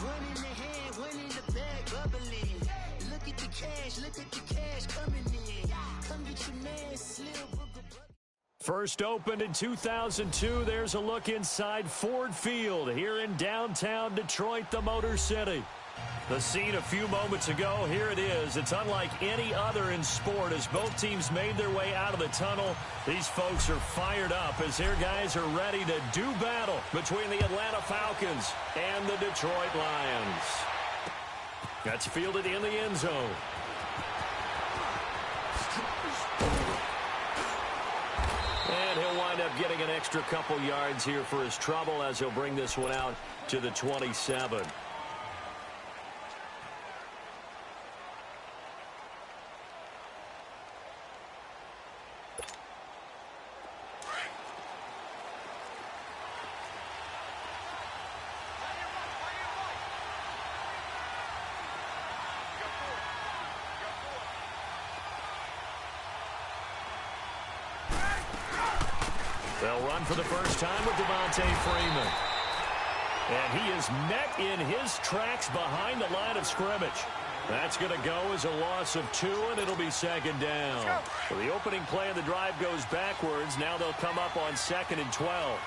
One in the hand, one in the bag, bubbling. Look at the cash coming in. Come get your man, Slim. First opened in 2002, there's a look inside Ford Field here in downtown Detroit, the Motor City. The scene a few moments ago, here it is. It's unlike any other in sport as both teams made their way out of the tunnel. These folks are fired up as their guys are ready to do battle between the Atlanta Falcons and the Detroit Lions. That's fielded in the end zone. And he'll wind up getting an extra couple yards here for his trouble as he'll bring this one out to the 27. They'll run for the first time with Devontae Freeman. And he is met in his tracks behind the line of scrimmage. That's going to go as a loss of 2, and it'll be second down. Well, the opening play of the drive goes backwards. Now they'll come up on 2nd and 12.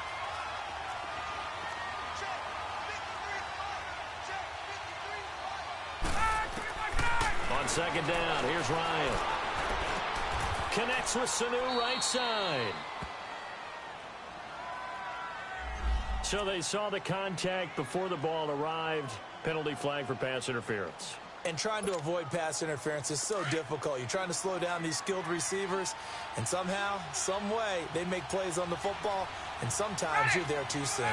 On second down, here's Ryan. Connects with Sanu right side. So they saw the contact before the ball arrived. Penalty flag for pass interference. And trying to avoid pass interference is so difficult. You're trying to slow down these skilled receivers, and somehow, some way, they make plays on the football, and sometimes you're there too soon.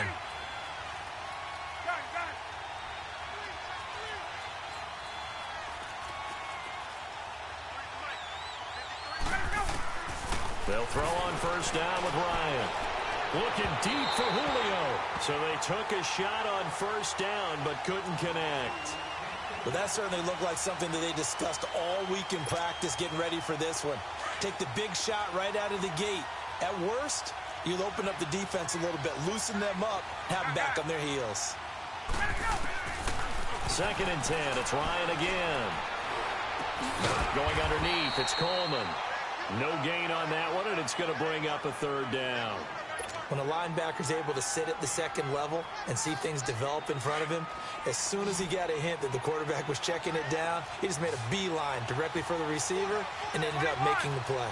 They'll throw on first down with Ryan. Looking deep for Julio. So they took a shot on first down but couldn't connect. But that certainly looked like something that they discussed all week in practice getting ready for this one. Take the big shot right out of the gate. At worst, you'll open up the defense a little bit, loosen them up, have them back on their heels. 2nd and 10. It's Ryan again. Going underneath, it's Coleman. No gain on that one, and it's going to bring up a third down. When a linebacker's able to sit at the second level and see things develop in front of him, as soon as he got a hint that the quarterback was checking it down, he just made a beeline directly for the receiver and ended up making the play.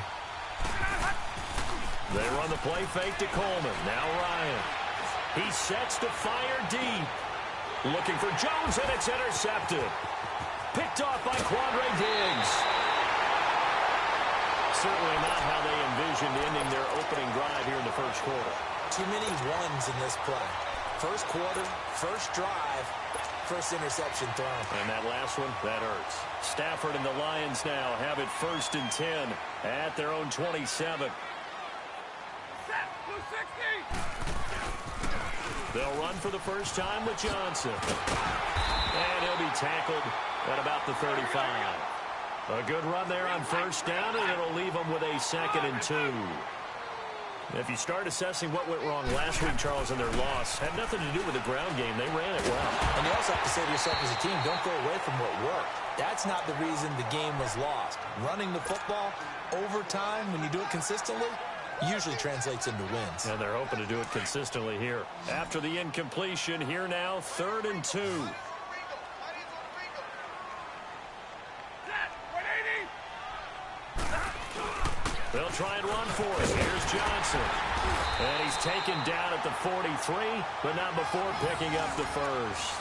They run the play fake to Coleman. Now Ryan. He sets to fire deep. Looking for Jones, and it's intercepted. Picked off by Quandre Diggs. Certainly not how they envisioned ending their opening drive here in the first quarter. Too many ones in this play. First quarter, first drive, first interception thrown. And that last one, that hurts. Stafford and the Lions now have it 1st and 10 at their own 27. They'll run for the first time with Johnson. And he'll be tackled at about the 35. A good run there on first down, and it'll leave them with a 2nd and 2. If you start assessing what went wrong last week, Charles, in their loss, had nothing to do with the ground game. They ran it well. And you also have to say to yourself as a team, don't go away from what worked. That's not the reason the game was lost. Running the football over time, when you do it consistently, usually translates into wins. And they're hoping to do it consistently here. After the incompletion, here now, 3rd and 2. They'll try and run for it. Here's Johnson. And he's taken down at the 43, but not before picking up the first.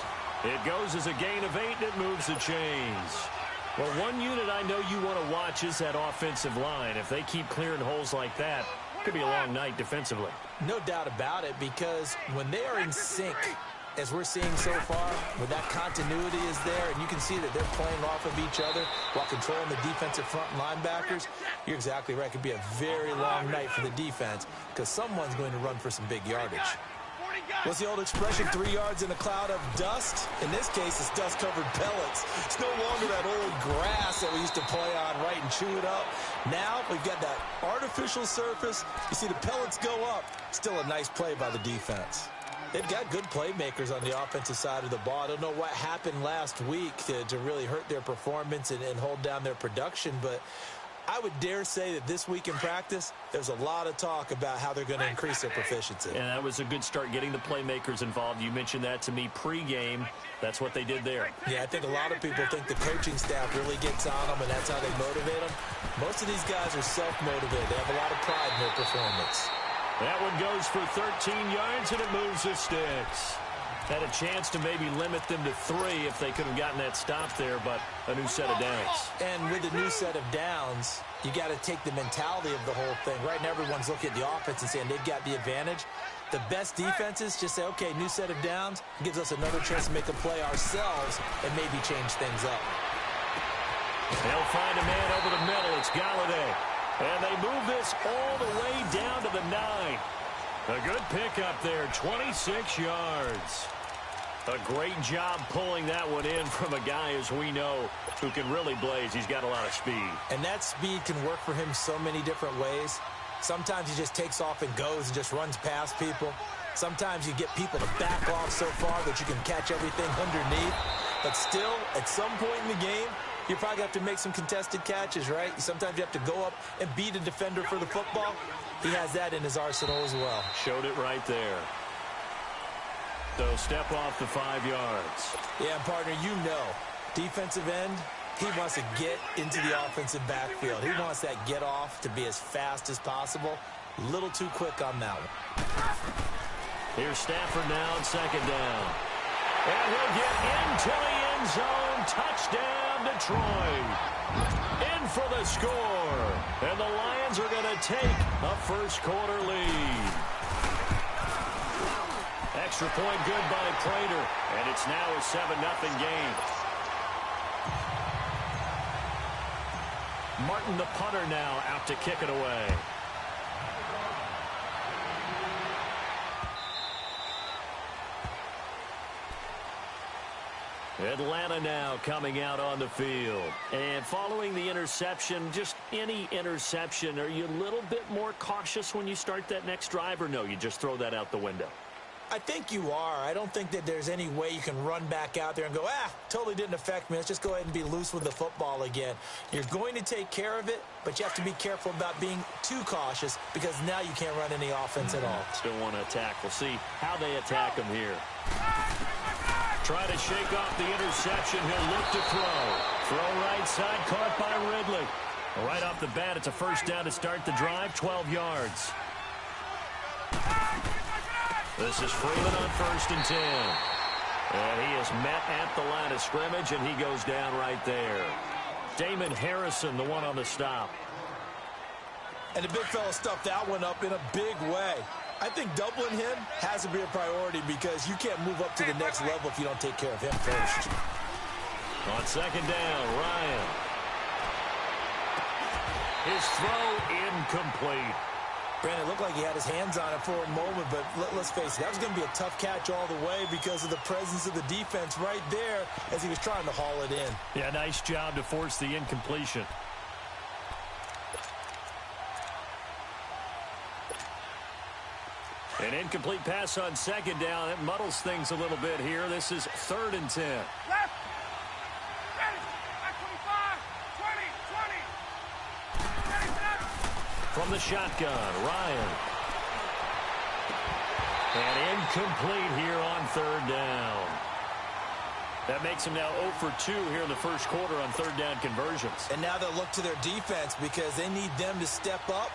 It goes as a gain of 8, and it moves the chains. Well, one unit I know you want to watch is that offensive line. If they keep clearing holes like that, it could be a long night defensively. No doubt about it, because when they are in sync, as we're seeing so far, when that continuity is there, and you can see that they're playing off of each other while controlling the defensive front linebackers, you're exactly right. It could be a very long night for the defense because someone's going to run for some big yardage. What's the old expression, 3 yards in a cloud of dust? In this case, it's dust-covered pellets. It's no longer that old grass that we used to play on, right, and chew it up. Now we've got that artificial surface. You see the pellets go up. Still a nice play by the defense. They've got good playmakers on the offensive side of the ball. I don't know what happened last week to really hurt their performance and hold down their production, but I would dare say that this week in practice, there's a lot of talk about how they're going to increase their proficiency. And that was a good start, getting the playmakers involved. You mentioned that to me pregame. That's what they did there. Yeah, I think a lot of people think the coaching staff really gets on them, and that's how they motivate them. Most of these guys are self-motivated. They have a lot of pride in their performance. That one goes for 13 yards, and it moves the sticks. Had a chance to maybe limit them to 3 if they could have gotten that stop there, but a new set of downs. And with a new set of downs, you got to take the mentality of the whole thing. Right now, everyone's looking at the offense and saying they've got the advantage. The best defenses just say, okay, new set of downs, gives us another chance to make a play ourselves and maybe change things up. They'll find a man over the middle. It's Galladay. And they move this all the way down to the 9. A good pickup there, 26 yards. A great job pulling that one in from a guy, as we know, who can really blaze. He's got a lot of speed. And that speed can work for him so many different ways. Sometimes he just takes off and goes and just runs past people. Sometimes you get people to back off so far that you can catch everything underneath. But still, at some point in the game, you probably have to make some contested catches, right? Sometimes you have to go up and beat a defender for the football. He has that in his arsenal as well. Showed it right there. So step off the 5 yards. Yeah, partner, you know, defensive end, he wants to get into the offensive backfield. He wants that get off to be as fast as possible. A little too quick on that one. Here's Stafford now on 2nd down. And he'll get into the end zone. Touchdown, Detroit. In for the score. And the Lions are going to take a first-quarter lead. Extra point good by Prater. And it's now a 7-0 game. Martin, the punter, now out to kick it away. Atlanta now coming out on the field. And following the interception, just any interception, are you a little bit more cautious when you start that next drive, or no, you just throw that out the window? I think you are. I don't think that there's any way you can run back out there and go, totally didn't affect me. Let's just go ahead and be loose with the football again. You're going to take care of it, but you have to be careful about being too cautious because now you can't run any offense at all. Still want to attack. We'll see how they attack him here. Try to shake off the interception. He'll look to throw. Throw right side, caught by Ridley. Right off the bat, it's a first down to start the drive, 12 yards. This is Freeman on 1st and 10. And he is met at the line of scrimmage, and he goes down right there. Damon Harrison, the one on the stop. And the big fella stuffed that one up in a big way. I think doubling him has to be a priority because you can't move up to the next level if you don't take care of him first. On 2nd down, Ryan. His throw incomplete. Brandon, it looked like he had his hands on it for a moment, but let's face it, that was going to be a tough catch all the way because of the presence of the defense right there as he was trying to haul it in. Yeah, nice job to force the incompletion. An incomplete pass on 2nd down. It muddles things a little bit here. This is 3rd and 10. Left. Ready. At 25. 20. Ready, set. From the shotgun, Ryan. And incomplete here on 3rd down. That makes him now 0 for 2 here in the first quarter on 3rd down conversions. And now they'll look to their defense because they need them to step up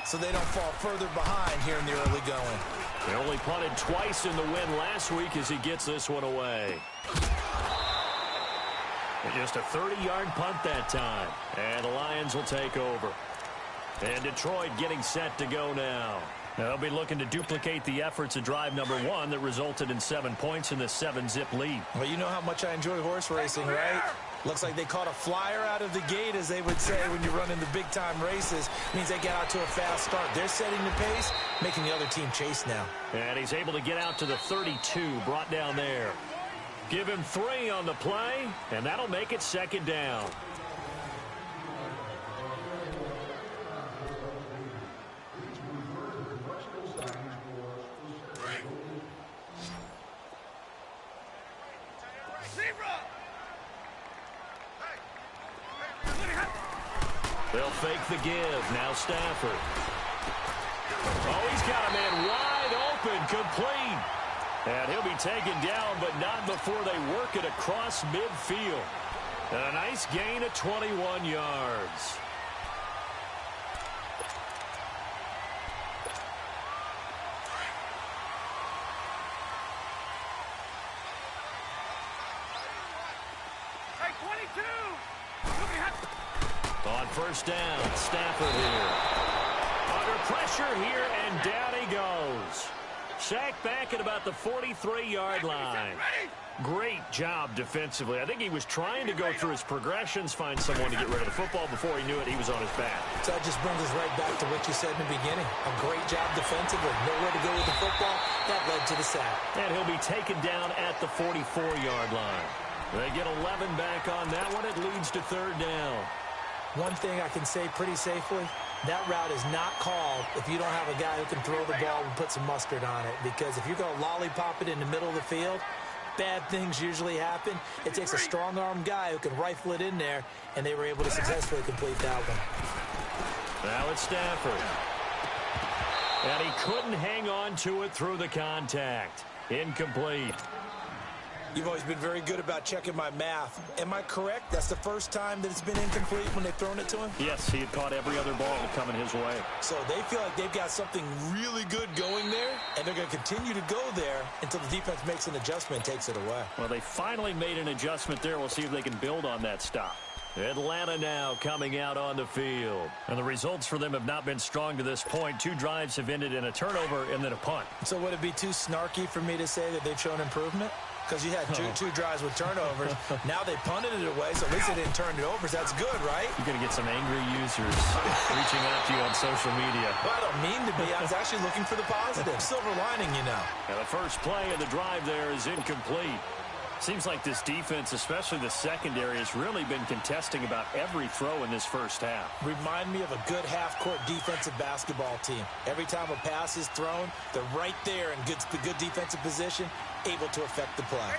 so they don't fall further behind here in the early going. He only punted twice in the win last week as he gets this one away. And just a 30-yard punt that time. And the Lions will take over. And Detroit getting set to go now. They'll be looking to duplicate the efforts of drive number 1 that resulted in 7 points in the 7-zip lead. Well, you know how much I enjoy horse racing, right? Looks like they caught a flyer out of the gate, as they would say when you run in the big-time races. Means they get out to a fast start. They're setting the pace, making the other team chase now. And he's able to get out to the 32, brought down there. Give him 3 on the play, and that'll make it 2nd down. They'll fake the give. Now Stafford. Oh, he's got a man wide open, complete. And he'll be taken down, but not before they work it across midfield. And a nice gain of 21 yards. Hey, 22! On 1st down, Stafford here. Under pressure here, and down he goes. Sacked back at about the 43-yard line. Great job defensively. I think he was trying to go through his progressions, find someone to get rid of the football. Before he knew it, he was on his back. So that just brings us right back to what you said in the beginning. A great job defensively. Nowhere to go with the football. That led to the sack. And he'll be taken down at the 44-yard line. They get 11 back on that one. It leads to 3rd down. One thing I can say pretty safely, that route is not called if you don't have a guy who can throw the ball and put some mustard on it. Because if you're going to lollipop it in the middle of the field, bad things usually happen. It takes a strong-arm guy who can rifle it in there, and they were able to successfully complete that one. Now it's Stafford. And he couldn't hang on to it through the contact. Incomplete. You've always been very good about checking my math. Am I correct? That's the first time that it's been incomplete when they've thrown it to him? Yes, he had caught every other ball coming his way. So they feel like they've got something really good going there, and they're going to continue to go there until the defense makes an adjustment and takes it away. Well, they finally made an adjustment there. We'll see if they can build on that stop. Atlanta now coming out on the field. And the results for them have not been strong to this point. 2 drives have ended in a turnover and then a punt. So would it be too snarky for me to say that they've shown improvement? Because you had two drives with turnovers. Now they punted it away, so at least they didn't turn it over. So that's good, right? You're going to get some angry users reaching out to you on social media. Well, I don't mean to be. I was actually looking for the positive. Silver lining, you know. Now the first play of the drive there is incomplete. Seems like this defense, especially the secondary, has really been contesting about every throw in this first half. Remind me of a good half-court defensive basketball team. Every time a pass is thrown, they're right there in good defensive position, able to affect the play.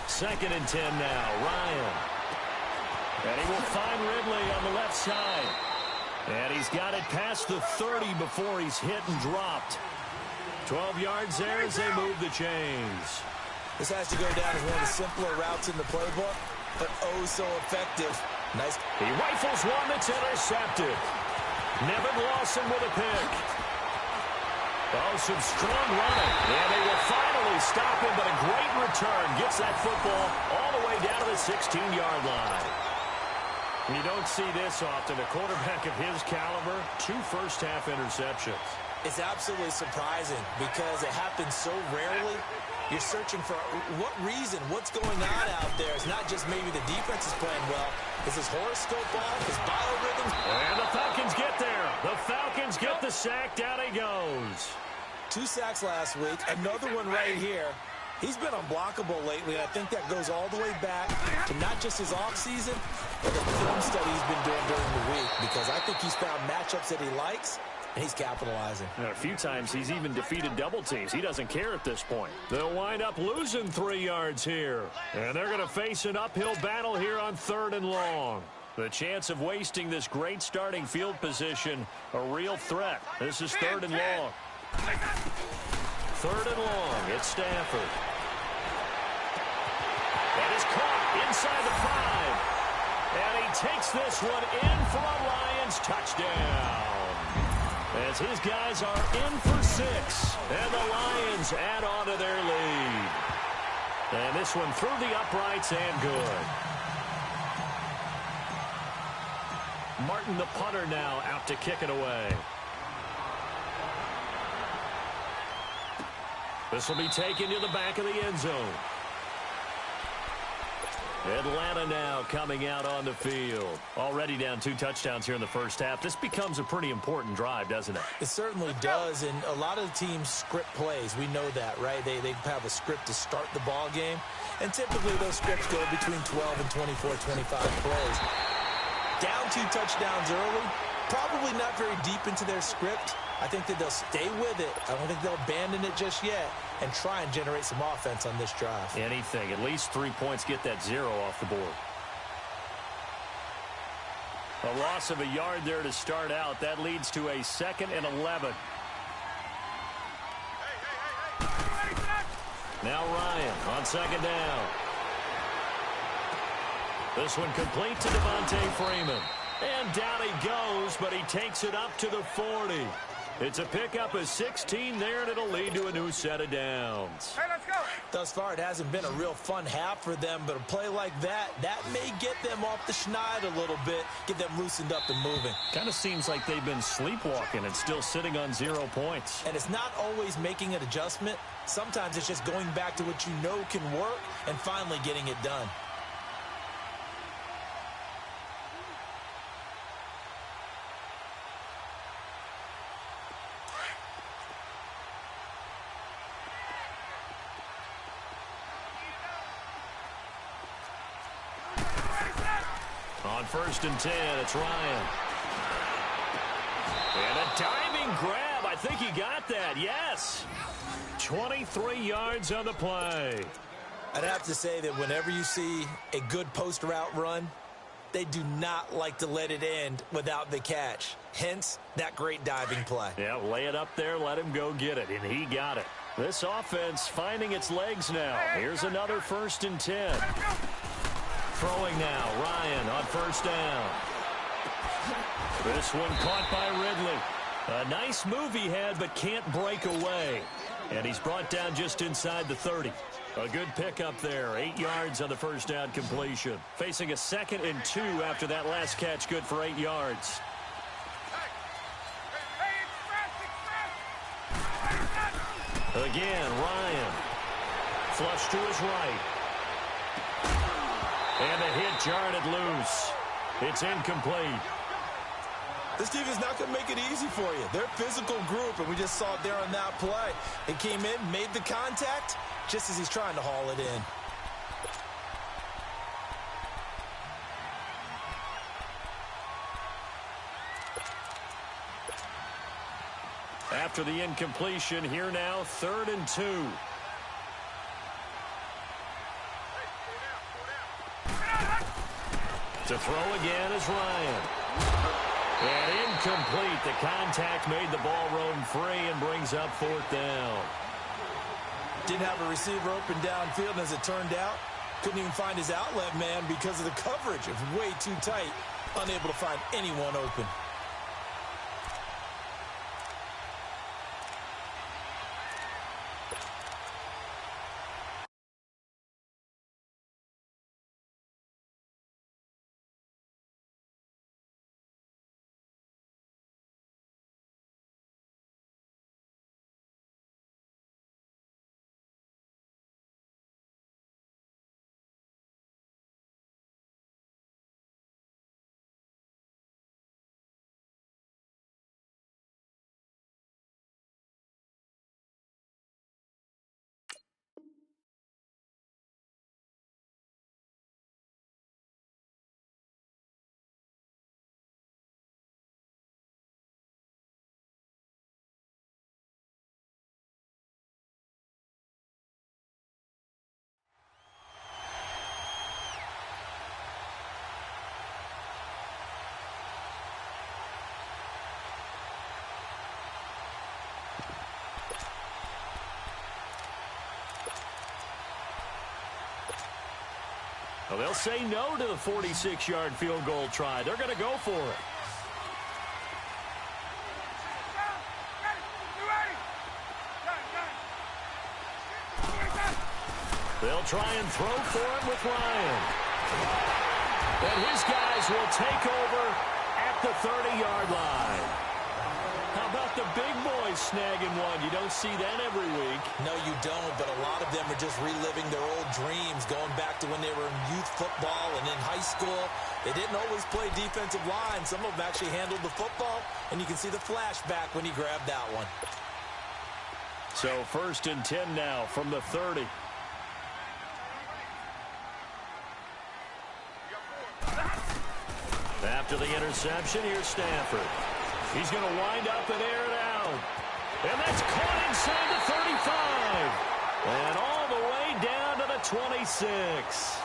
2nd and 10 now. Ryan. And he will find Ridley on the left side. And he's got it past the 30 before he's hit and dropped. 12 yards there as they move the chains. This has to go down as one of the simpler routes in the playbook, but oh so effective. Nice. He rifles one that's intercepted. Nevin Lawson with a pick. Oh, some strong running. And they will finally stop him, but a great return. Gets that football all the way down to the 16-yard line. You don't see this often. A quarterback of his caliber, 2 first-half interceptions. It's absolutely surprising because it happens so rarely. You're searching for what reason, what's going on out there. It's not just maybe the defense is playing well. Is his horoscope off? His biorhythms? And the Falcons get there. The Falcons get the sack. Down he goes. 2 sacks last week. Another one right here. He's been unblockable lately, and I think that goes all the way back to not just his offseason, but the film study he's been doing during the week, because I think he's found matchups that he likes, and he's capitalizing. And a few times he's even defeated double teams. He doesn't care at this point. They'll wind up losing 3 yards here. And they're going to face an uphill battle here on 3rd and long. The chance of wasting this great starting field position, a real threat. This is 3rd and long. 3rd and long. It's Stafford. That is caught inside the 5. And he takes this one in for a Lions touchdown. As his guys are in for 6. And the Lions add on to their lead. And this one through the uprights and good. Martin, the punter, now out to kick it away. This will be taken to the back of the end zone. Atlanta now coming out on the field. Already down 2 touchdowns here in the first half. This becomes a pretty important drive, doesn't it? It certainly does, and a lot of the teams script plays. We know that, right? They have a script to start the ball game, and typically those scripts go between 12 and 24, 25 plays. Down 2 touchdowns early, probably not very deep into their script. I think that they'll stay with it. I don't think they'll abandon it just yet and try and generate some offense on this drive. Anything. At least 3 points, get that 0 off the board. A loss of a yard there to start out. That leads to a 2nd and 11. Now Ryan on 2nd down. This one complete to Devontae Freeman. And down he goes, but he takes it up to the 40. It's a pickup of 16 there, and it'll lead to a new set of downs. Hey, let's go. Thus far, it hasn't been a real fun half for them, but a play like that may get them off the schneid a little bit, get them loosened up and moving. Kind of seems like they've been sleepwalking and still sitting on 0 points. And it's not always making an adjustment. Sometimes it's just going back to what you know can work and finally getting it done. On 1st and 10, it's Ryan. And a diving grab. I think he got that. Yes. 23 yards on the play. I'd have to say that whenever you see a good post route run, they do not like to let it end without the catch. Hence, that great diving play. Yeah, lay it up there, let him go get it, and he got it. This offense finding its legs now. Here's another 1st and 10. Throwing now, Ryan on 1st down. This one caught by Ridley. A nice move he had, but can't break away. And he's brought down just inside the 30. A good pickup there. 8 yards on the 1st down completion. Facing a 2nd and 2 after that last catch, good for 8 yards. Again, Ryan. Flush to his right. And the hit jarred it loose. It's incomplete. This team is not going to make it easy for you. They're a physical group, and we just saw it there on that play. It came in, made the contact, just as he's trying to haul it in. After the incompletion, here now, 3rd and 2. To throw again is Ryan. And incomplete. The contact made the ball roam free and brings up 4th down. Didn't have a receiver open downfield, and as it turned out, couldn't even find his outlet man because of the coverage. It was way too tight, unable to find anyone open. Well, they'll say no to the 46-yard field goal try. They're going to go for it. They'll try and throw for it with Ryan. And his guys will take over at the 30-yard line. How about the big boys guys snagging one. You don't see that every week. No, you don't, but a lot of them are just reliving their old dreams, going back to when they were in youth football and in high school. They didn't always play defensive line. Some of them actually handled the football, and you can see the flashback when he grabbed that one. So 1st and 10 now from the 30. After the interception, here's Stafford. He's going to wind up and air it out. And that's caught inside the 35. And all the way down to the 26.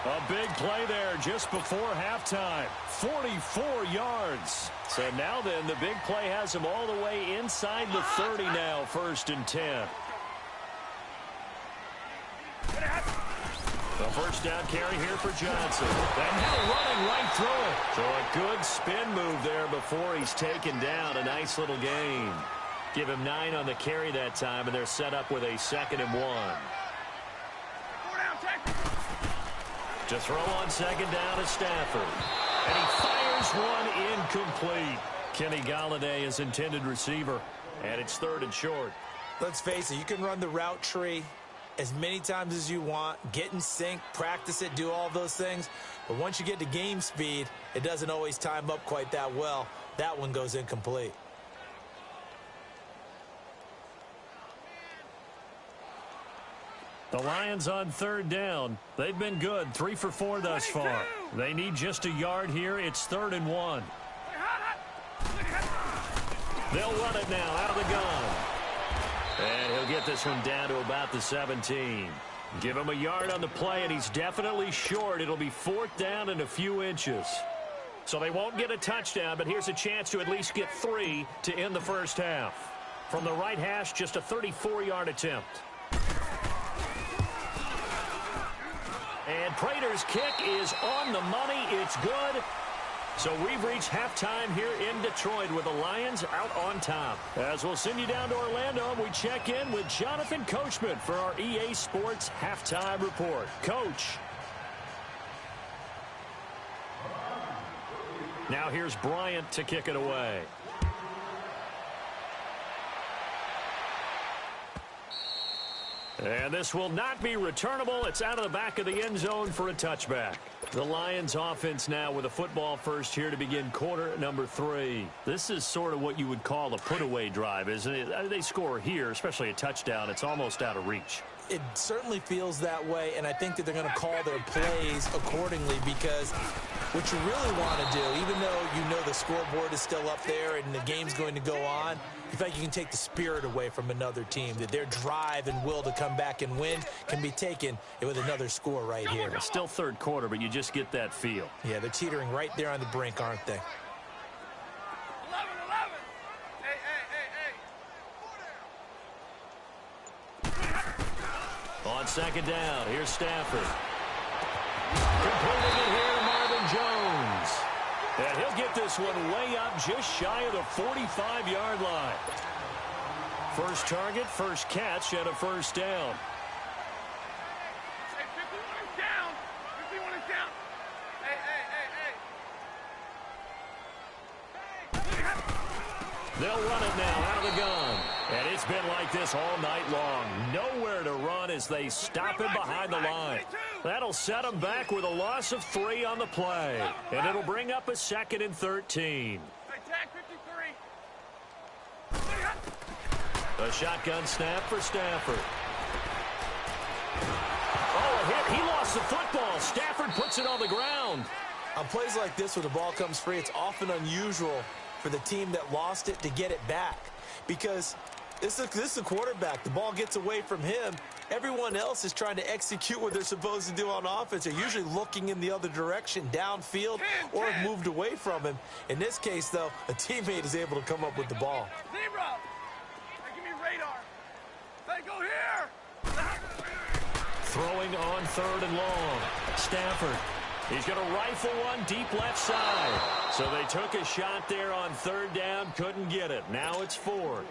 A big play there just before halftime. 44 yards. So now then, the big play has him all the way inside the 30 now, 1st and 10. The first down carry here for Johnson. And now running right through it. So a good spin move there before he's taken down. A nice little gain. Give him 9 on the carry that time, and they're set up with a 2nd and 1. To throw on 2nd down is Stafford. And he fires one incomplete. Kenny Golladay is intended receiver. And it's 3rd and short. Let's face it, you can run the route tree as many times as you want, get in sync, practice it, do all those things. But once you get to game speed, it doesn't always time up quite that well. That one goes incomplete. The Lions on 3rd down. They've been good, 3 for 4 thus far. They need just a yard here. It's 3rd and 1. They'll run it now out of the gun. And he'll get this one down to about the 17. Give him a yard on the play, and he's definitely short. It'll be 4th down and a few inches. So they won't get a touchdown, but here's a chance to at least get 3 to end the first half. From the right hash, just a 34-yard attempt. And Prater's kick is on the money. It's good. So we've reached halftime here in Detroit with the Lions out on top. As we'll send you down to Orlando, we check in with Jonathan Coachman for our EA Sports Halftime Report. Coach. Now here's Bryant to kick it away. And this will not be returnable. It's out of the back of the end zone for a touchback. The Lions offense now with a football first here to begin quarter number 3. This is sort of what you would call a put-away drive, isn't it? They score here, especially a touchdown. It's almost out of reach. It certainly feels that way, and I think that they're going to call their plays accordingly because what you really want to do, even though you know the scoreboard is still up there and the game's going to go on, you feel like you can take the spirit away from another team, that their drive and will to come back and win can be taken with another score right here. It's still 3rd quarter, but you just get that feel. Yeah, they're teetering right there on the brink, aren't they? 11. Hey. On 2nd down, here's Stafford. Completing it here to Marvin Jones. And he'll get this one way up just shy of the 45-yard line. First target, first catch, and a 1st down. Hey, 51 is down. 51 is down. Hey. They'll run it now out of the gun. And it's been like this all night long. Nowhere to run as they stop him behind the line. That'll set them back with a loss of 3 on the play. And it'll bring up a 2nd and 13. Attack 53. A shotgun snap for Stafford. Oh, a hit. He lost the football. Stafford puts it on the ground. On plays like this where the ball comes free, it's often unusual for the team that lost it to get it back because this is a quarterback. The ball gets away from him. Everyone else is trying to execute what they're supposed to do on offense. They're usually looking in the other direction, downfield, or have moved away from him. In this case, though, a teammate is able to come up with the ball. 0. Hey, give me radar. Hey, go here. Throwing on 3rd and long. Stafford. He's going to rifle one deep left side. So they took a shot there on 3rd down, couldn't get it. Now it's 4th.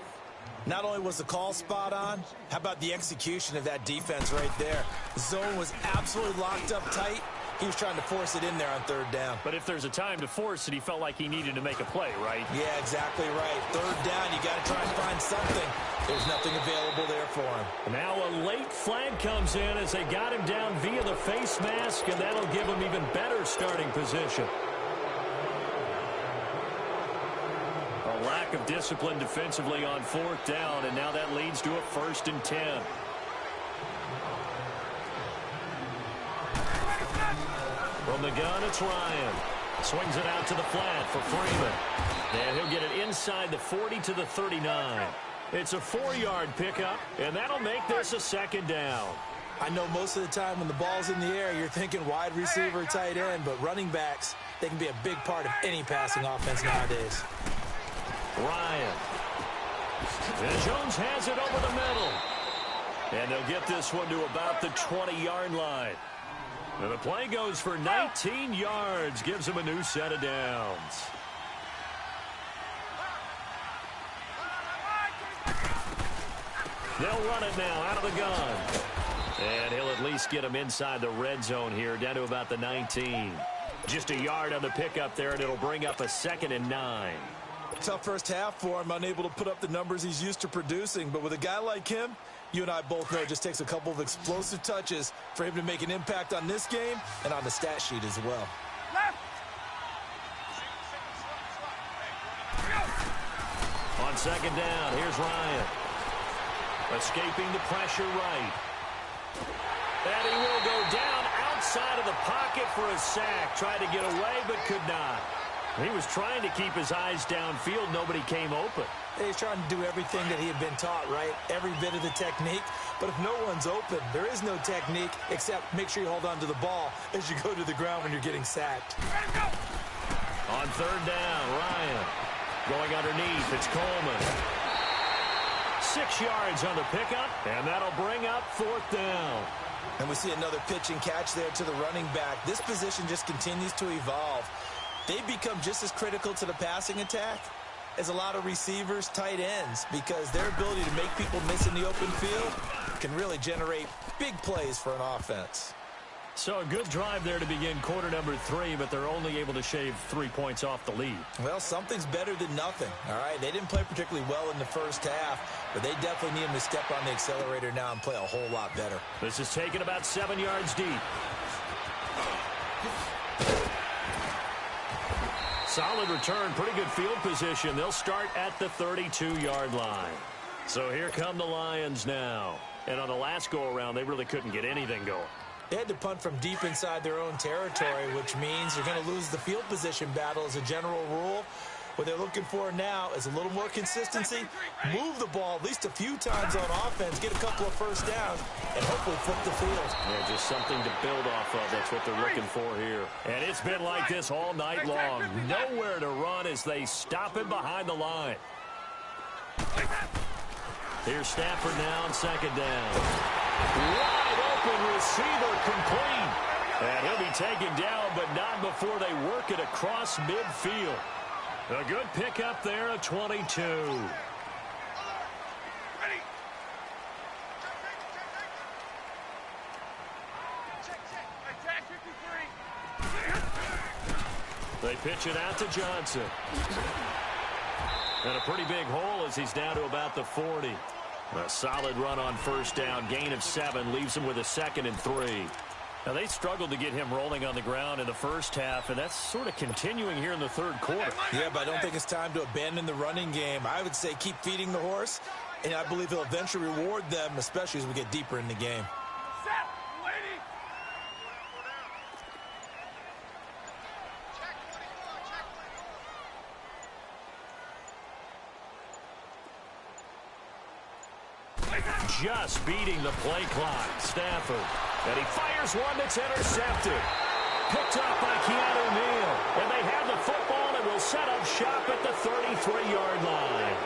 Not only was the call spot on, how about the execution of that defense right there? The zone was absolutely locked up tight. He was trying to force it in there on 3rd down. But if there's a time to force it, he felt like he needed to make a play, right? Yeah, exactly right. 3rd down, you got to try and find something. There's nothing available there for him. Now a late flag comes in as they got him down via the face mask, and that'll give him even better starting position. A lack of discipline defensively on 4th down, and now that leads to a 1st and 10. From the gun, it's Ryan. Swings it out to the flat for Freeman. And he'll get it inside the 40 to the 39. It's a 4-yard pickup, and that'll make this a 2nd down. I know most of the time when the ball's in the air, you're thinking wide receiver, tight end, but running backs, they can be a big part of any passing offense nowadays. Ryan. And Jones has it over the middle. And they'll get this one to about the 20-yard line. And the play goes for 19 yards, gives him a new set of downs. They'll run it now out of the gun. And he'll at least get him inside the red zone here, down to about the 19. Just a yard on the pickup there, and it'll bring up a 2nd and 9. Tough first half for him, unable to put up the numbers he's used to producing. But with a guy like him, you and I both know it just takes a couple of explosive touches for him to make an impact on this game and on the stat sheet as well. On 2nd down, here's Ryan. Escaping the pressure right. And he will go down outside of the pocket for a sack. Tried to get away, but could not. He was trying to keep his eyes downfield. Nobody came open. He's trying to do everything that he had been taught, right? Every bit of the technique. But if no one's open, there is no technique except make sure you hold on to the ball as you go to the ground when you're getting sacked. On 3rd down, Ryan. Going underneath, it's Coleman. 6 yards on the pickup, and that'll bring up 4th down. And we see another pitch and catch there to the running back. This position just continues to evolve. They become just as critical to the passing attack as a lot of receivers, tight ends, because their ability to make people miss in the open field can really generate big plays for an offense. So a good drive there to begin quarter number 3, but they're only able to shave 3 points off the lead. Well, something's better than nothing, all right? They didn't play particularly well in the first half, but they definitely need them to step on the accelerator now and play a whole lot better. This is taken about 7 yards deep. Solid return, pretty good field position. They'll start at the 32-yard line. So here come the Lions now. And on the last go-around, they really couldn't get anything going. They had to punt from deep inside their own territory, which means you're going to lose the field position battle as a general rule. What they're looking for now is a little more consistency, move the ball at least a few times on offense, get a couple of first downs, and hopefully flip the field. Yeah, just something to build off of. That's what they're looking for here. And it's been like this all night long. Nowhere to run as they stop him behind the line. Here's Stafford now on 2nd down. Wide open receiver complete. And he'll be taken down, but not before they work it across midfield. A good pickup there at 22. They pitch it out to Johnson. And a pretty big hole as he's down to about the 40. A solid run on 1st down. Gain of 7 leaves him with a 2nd and 3. Now, they struggled to get him rolling on the ground in the first half, and that's sort of continuing here in the 3rd quarter. Yeah, but I don't think it's time to abandon the running game. I would say keep feeding the horse, and I believe he'll eventually reward them, especially as we get deeper in the game. Just beating the play clock. Stafford. And he fires one that's intercepted. Picked up by Keanu Neal. And they have the football and will set up shop at the 33-yard line.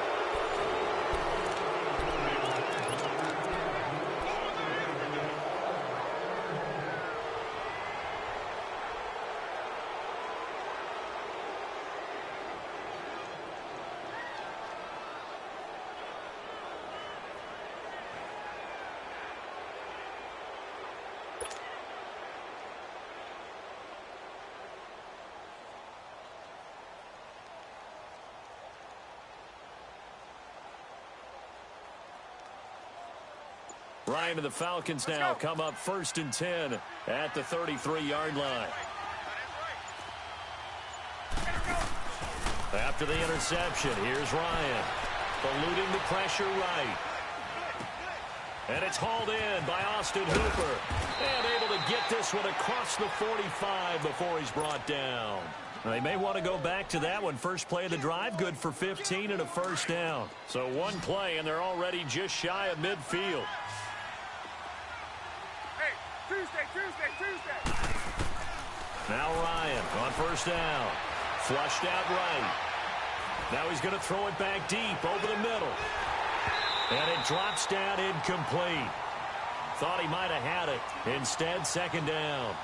Ryan and the Falcons now come up 1st and 10 at the 33-yard line. After the interception, here's Ryan. Eluding the pressure right. And it's hauled in by Austin Hooper. And able to get this one across the 45 before he's brought down. They may want to go back to that one. First play of the drive, good for 15 and a first down. So one play, and they're already just shy of midfield. Hey, Tuesday. Now Ryan on first down. Flushed out right. Now he's going to throw it back deep over the middle. And it drops down incomplete. Thought he might have had it. Instead, second down.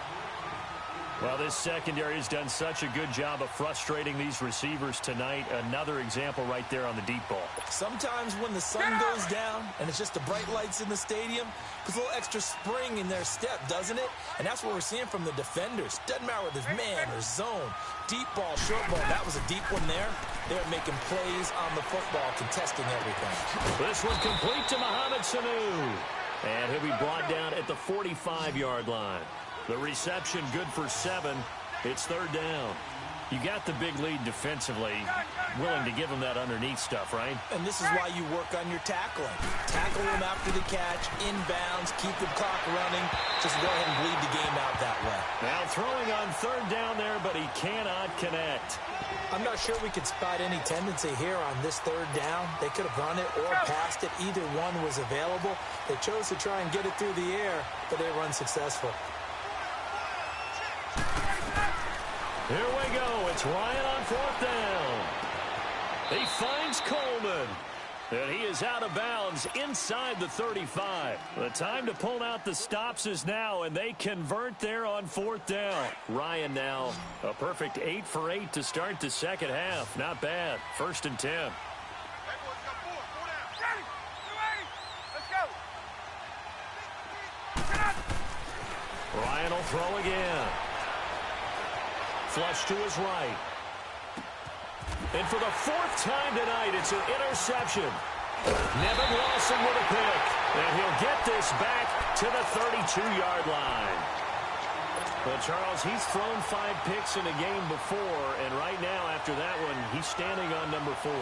Well, this secondary has done such a good job of frustrating these receivers tonight. Another example right there on the deep ball. Sometimes when the sun goes down and it's just the bright lights in the stadium, puts a little extra spring in their step, doesn't it? And that's what we're seeing from the defenders. Doesn't matter whether it's man or zone. Deep ball, short ball. That was a deep one there. They're making plays on the football, contesting everything. This one complete to Mohamed Sanu. And he'll be brought down at the 45-yard line. The reception good for 7. It's third down. You got the big lead defensively. Willing to give them that underneath stuff, right? And this is why you work on your tackling. Tackle them after the catch, inbounds, keep the clock running. Just go ahead and bleed the game out that way. Now throwing on third down there, but he cannot connect. I'm not sure we could spot any tendency here on this third down. They could have run it or passed it. Either one was available. They chose to try and get it through the air, but they run successful. Here we go. It's Ryan on fourth down. He finds Coleman. And he is out of bounds inside the 35. The time to pull out the stops is now, and they convert there on fourth down. Ryan now a perfect 8 for 8 to start the second half. Not bad. 1st and 10. Hey, boys, got four down. Ready, let's go. Get up. Ryan will throw again. Flush to his right. And for the 4th time tonight, it's an interception. Nevin Lawson with a pick. And he'll get this back to the 32-yard line. Well, Charles, he's thrown 5 picks in a game before. And right now, after that one, he's standing on number 4.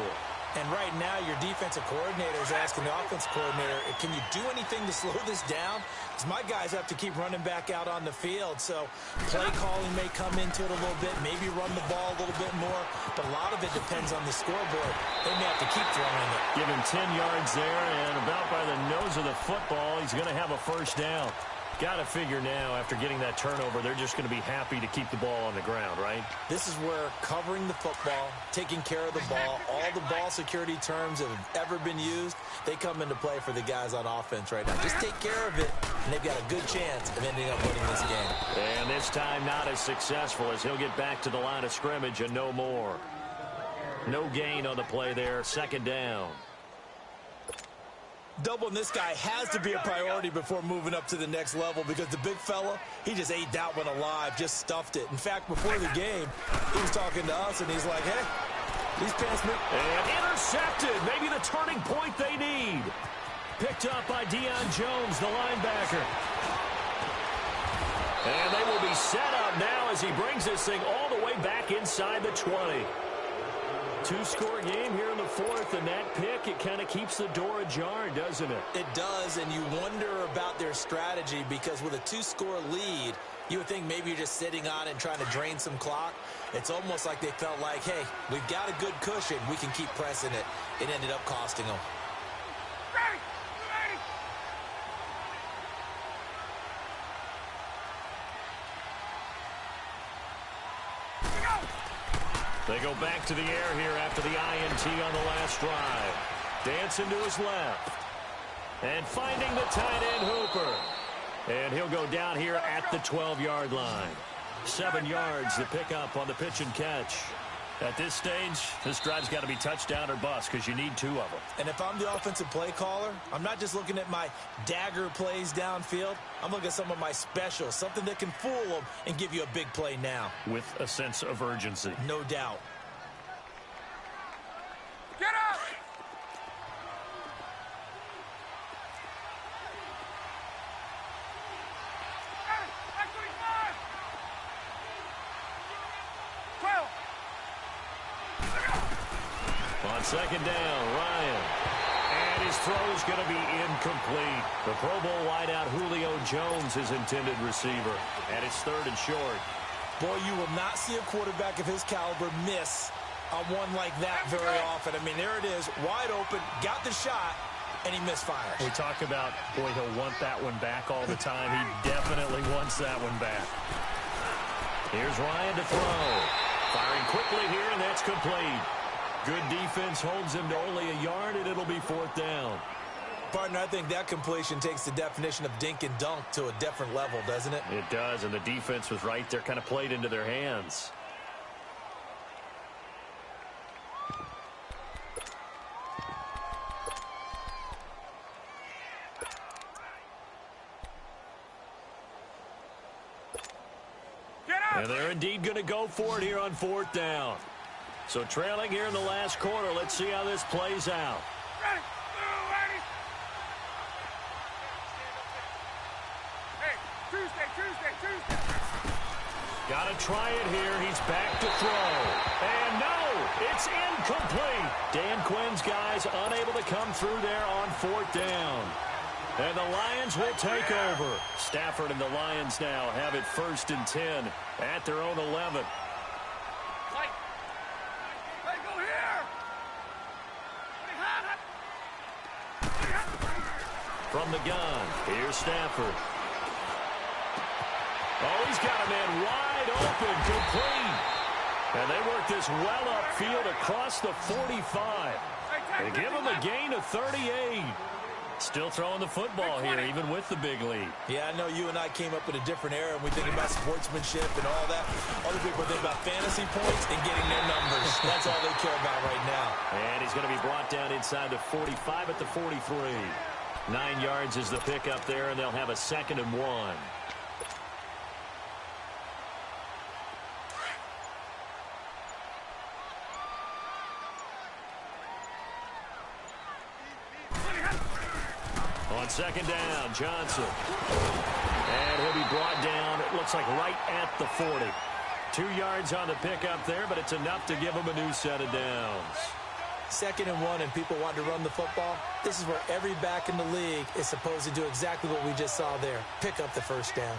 And right now, your defensive coordinator is asking the offensive coordinator, can you do anything to slow this down? Because my guys have to keep running back out on the field. So play calling may come into it a little bit, maybe run the ball a little bit more. But a lot of it depends on the scoreboard. They may have to keep throwing it. Give him 10 yards there, and about by the nose of the football, he's going to have a first down. Got to figure now, after getting that turnover, they're just going to be happy to keep the ball on the ground, right? This is where covering the football, taking care of the ball, all the ball security terms that have ever been used, they come into play for the guys on offense right now. Just take care of it, and they've got a good chance of ending up winning this game. And this time not as successful as he'll get back to the line of scrimmage and no more. No gain on the play there, second down. Doubling this guy has to be a priority before moving up to the next level because the big fella, he just ate that one alive, just stuffed it. In fact, before the game, he was talking to us, and he's like, hey, these pants move. And intercepted, maybe the turning point they need. Picked up by Deion Jones, the linebacker. And they will be set up now as he brings this thing all the way back inside the 20. 2-score game here in the 4th, and that pick, it kind of keeps the door ajar, doesn't it? It does, and you wonder about their strategy because with a 2-score lead, you would think maybe you're just sitting on it and trying to drain some clock. It's almost like they felt like, hey, we've got a good cushion. We can keep pressing it. It ended up costing them. They go back to the air here after the INT on the last drive. Dancing to his left. And finding the tight end Hooper. And he'll go down here at the 12-yard line. 7 yards to pick up on the pitch and catch. At this stage, this drive's got to be touchdown or bust because you need 2 of them. And if I'm the offensive play caller, I'm not just looking at my dagger plays downfield. I'm looking at some of my specials, something that can fool them and give you a big play now. With a sense of urgency. No doubt. Get up! second down, Ryan. And his throw is going to be incomplete. The Pro Bowl wideout Julio Jones is intended receiver. And it's third and short. Boy, you will not see a quarterback of his caliber miss on one like that very often. I mean, there it is, wide open, got the shot, and he misfires. We talk about, boy, he'll want that one back all the time. He definitely wants that one back. Here's Ryan to throw. Firing quickly here, and that's complete. Good defense holds him to only a yard, and it'll be fourth down. Partner, I think that completion takes the definition of dink and dunk to a different level, doesn't it? It does, and the defense was right there, kind of played into their hands. And they're indeed going to go for it here on fourth down. So trailing here in the last quarter. Let's see how this plays out. Ready. Hey, Tuesday. Got to try it here. He's back to throw. And no, it's incomplete. Dan Quinn's guys unable to come through there on fourth down. And the Lions will take over. Stafford and the Lions now have it 1st and 10 at their own 11. Hey, go here. From the gun, here's Stafford. Oh, he's got a man wide open, complete. And they work this well upfield across the 45. They give him a gain of 38. Still throwing the football here, even with the big lead. Yeah, I know you and I came up in a different era, and we think about sportsmanship and all that. Other people think about fantasy points and getting their numbers. That's all they care about right now. And he's going to be brought down inside the 45 at the 43. 9 yards is the pickup there, and they'll have a 2nd and 1. On 2nd down, Johnson. And he'll be brought down, it looks like right at the 40. 2 yards on the pickup there, but it's enough to give him a new set of downs. 2nd and 1, and people want to run the football. This is where every back in the league is supposed to do exactly what we just saw there. Pick up the 1st down.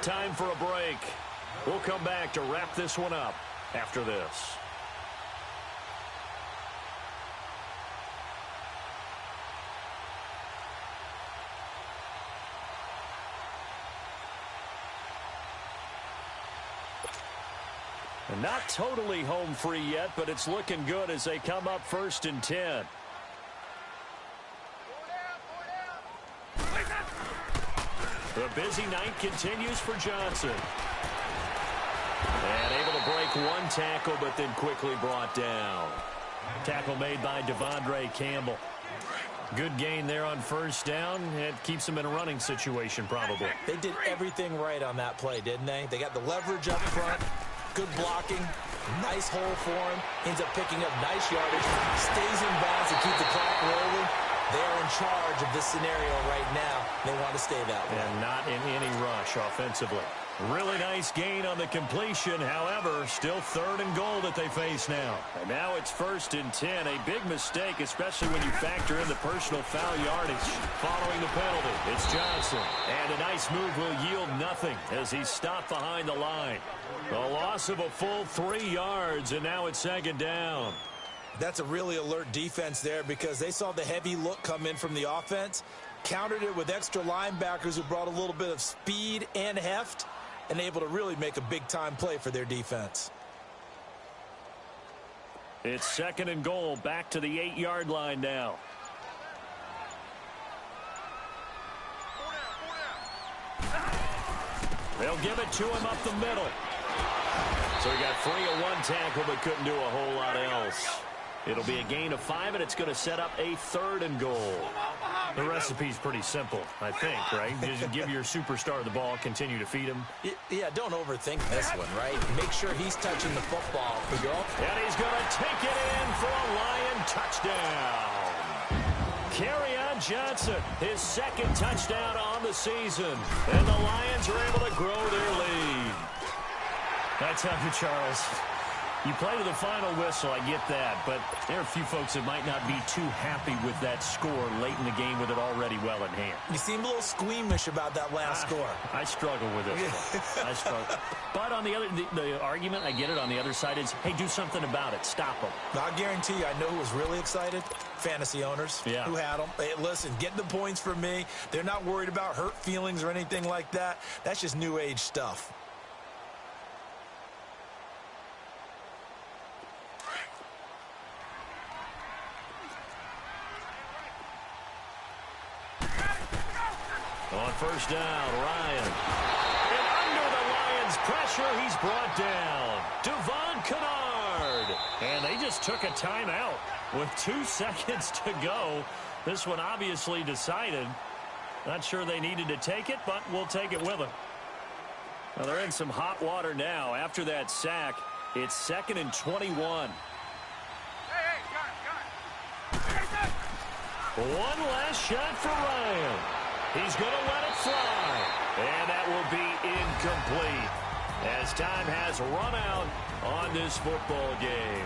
Time for a break. We'll come back to wrap this one up after this. And not totally home free yet, but it's looking good as they come up 1st and 10. The busy night continues for Johnson. And able to break one tackle, but then quickly brought down. Tackle made by Devondre Campbell. Good gain there on 1st down. It keeps them in a running situation, probably. They did everything right on that play, didn't they? They got the leverage up front, good blocking, nice hole for him, ends up picking up nice yardage, stays in bounds to keep the clock rolling. They are in charge of this scenario right now. They want to stay that way. And not in any rush offensively. Really nice gain on the completion. However, still 3rd and goal that they face now. And now it's 1st and 10. A big mistake, especially when you factor in the personal foul yardage. Following the penalty, it's Johnson. And a nice move will yield nothing as he's stopped behind the line. A loss of a full 3 yards, and now it's 2nd down. That's a really alert defense there because they saw the heavy look come in from the offense, countered it with extra linebackers who brought a little bit of speed and heft, and able to really make a big-time play for their defense. It's 2nd and goal, back to the 8-yard line now. They'll give it to him up the middle. So he got free of one tackle but couldn't do a whole lot else. It'll be a gain of 5, and it's going to set up a 3rd and goal. The recipe's pretty simple, I think, right? Just give your superstar the ball, continue to feed him. Yeah, don't overthink this one, right? Make sure he's touching the football. And he's going to take it in for a Lion touchdown. Kerryon Johnson, his second touchdown on the season. And the Lions are able to grow their lead. I tell you, Charles, you play to the final whistle, I get that, but there are a few folks that might not be too happy with that score late in the game with it already well in hand. You seem a little squeamish about that last score. I struggle with this one. I struggle. But on the argument, I get it, on the other side is, hey, do something about it. Stop them. I guarantee you, I know who was really excited. Fantasy owners who had them. Hey, listen, get the points from me. They're not worried about hurt feelings or anything like that. That's just new age stuff. On first down, Ryan. And under the Lions' pressure, he's brought down. Devon Kennard. And they just took a timeout with 2 seconds to go. This one obviously decided. Not sure they needed to take it, but we'll take it with them. Well, they're in some hot water now. After that sack, it's 2nd and 21. One last shot for Ryan. He's going to let it fly. And that will be incomplete as time has run out on this football game.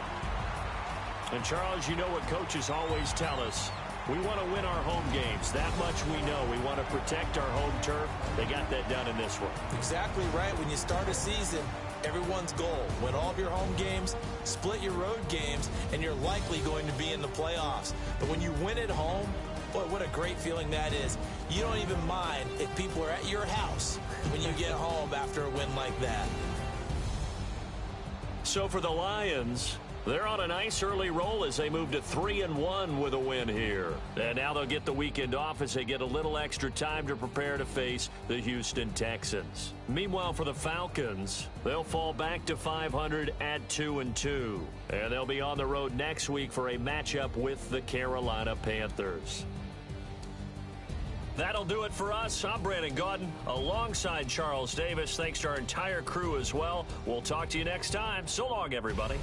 And, Charles, you know what coaches always tell us. We want to win our home games. That much we know. We want to protect our home turf. They got that done in this one. Exactly right. When you start a season, everyone's goal, win all of your home games, split your road games, and you're likely going to be in the playoffs. But when you win at home, boy, what a great feeling that is. You don't even mind if people are at your house when you get home after a win like that. So for the Lions, they're on a nice early roll as they move to 3-1 with a win here. And now they'll get the weekend off as they get a little extra time to prepare to face the Houston Texans. Meanwhile, for the Falcons, they'll fall back to 500 at 2-2. And they'll be on the road next week for a matchup with the Carolina Panthers. That'll do it for us. I'm Brandon Gaudin alongside Charles Davis. Thanks to our entire crew as well. We'll talk to you next time. So long, everybody.